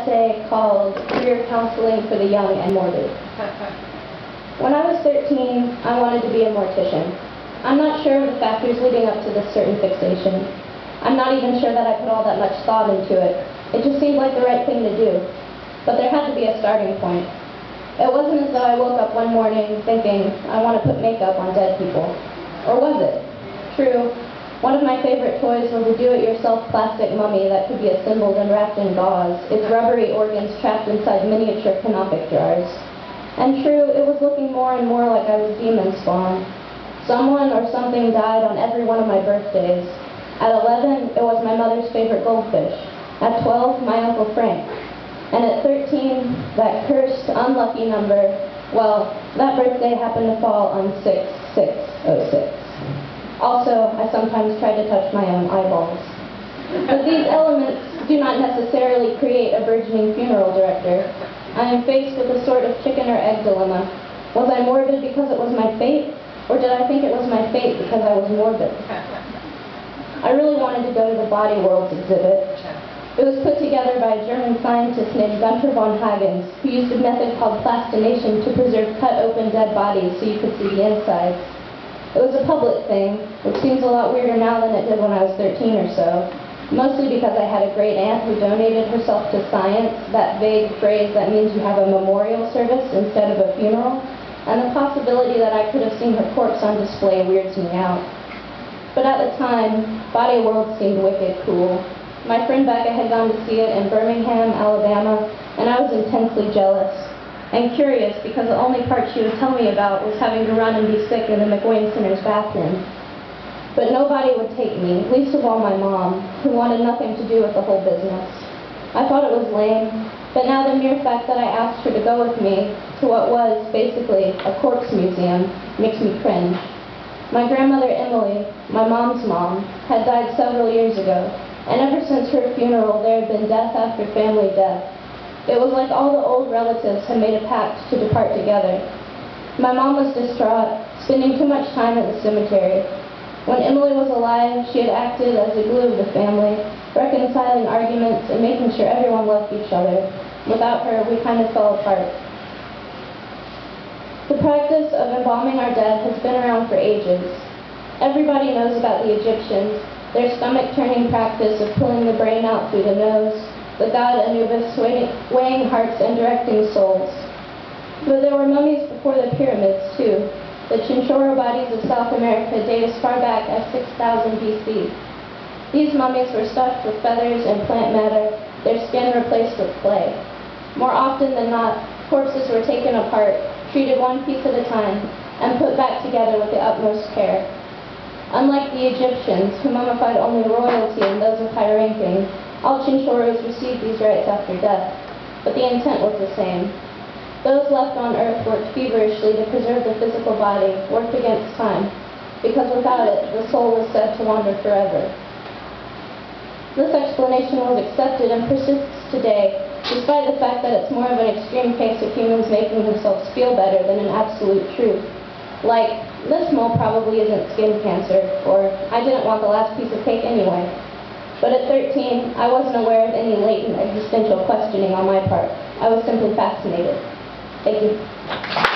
essay called Career Counseling for the Young and Morbid. When I was 13, I wanted to be a mortician. I'm not sure of the factors leading up to this certain fixation. I'm not even sure that I put all that much thought into it. It just seemed like the right thing to do. But there had to be a starting point. It wasn't as though I woke up one morning thinking, I want to put makeup on dead people. Or was it? True, one of my favorite toys was a do-it-yourself plastic mummy that could be assembled and wrapped in gauze, its rubbery organs trapped inside miniature canopic jars. And true, it was looking more and more like I was demon spawn. Someone or something died on every one of my birthdays. At 11, it was my mother's favorite goldfish. At 12, my Uncle Frank. And at 13, that cursed, unlucky number, well, that birthday happened to fall on 6/6/06. Also, I sometimes try to touch my own eyeballs. But these elements do not necessarily create a burgeoning funeral director. I am faced with a sort of chicken or egg dilemma. Was I morbid because it was my fate? Or did I think it was my fate because I was morbid? I really wanted to go to the Body Worlds exhibit. It was put together by a German scientist named Gunther von Hagens, who used a method called plastination to preserve cut open dead bodies so you could see the insides. It was a public thing, which seems a lot weirder now than it did when I was 13 or so, mostly because I had a great aunt who donated herself to science, that vague phrase that means you have a memorial service instead of a funeral, and the possibility that I could have seen her corpse on display weirds me out. But at the time, Body World seemed wicked cool. My friend Becca had gone to see it in Birmingham, Alabama, and I was intensely jealous and curious because the only part she would tell me about was having to run and be sick in the McWayne Center's bathroom. But nobody would take me, least of all my mom, who wanted nothing to do with the whole business. I thought it was lame, but now the mere fact that I asked her to go with me to what was, basically, a corpse museum makes me cringe. My grandmother Emily, my mom's mom, had died several years ago, and ever since her funeral there had been death after family death. It was like all the old relatives had made a pact to depart together. My mom was distraught, spending too much time at the cemetery. When Emily was alive, she had acted as the glue of the family, reconciling arguments and making sure everyone loved each other. Without her, we kind of fell apart. The practice of embalming our dead has been around for ages. Everybody knows about the Egyptians, their stomach-turning practice of pulling the brain out through the nose, the god Anubis weighing hearts and directing souls. But there were mummies before the pyramids, too. The Chinchorro bodies of South America date as far back as 6000 BC. These mummies were stuffed with feathers and plant matter, their skin replaced with clay. More often than not, corpses were taken apart, treated one piece at a time, and put back together with the utmost care. Unlike the Egyptians, who mummified only royalty and those of high ranking, all Chinchorros received these rites after death, but the intent was the same. Those left on Earth worked feverishly to preserve the physical body, worked against time, because without it, the soul was said to wander forever. This explanation was accepted and persists today, despite the fact that it's more of an extreme case of humans making themselves feel better than an absolute truth. Like, this mole probably isn't skin cancer, or I didn't want the last piece of cake anyway. But at 13, I wasn't aware of any latent existential questioning on my part. I was simply fascinated. Thank you.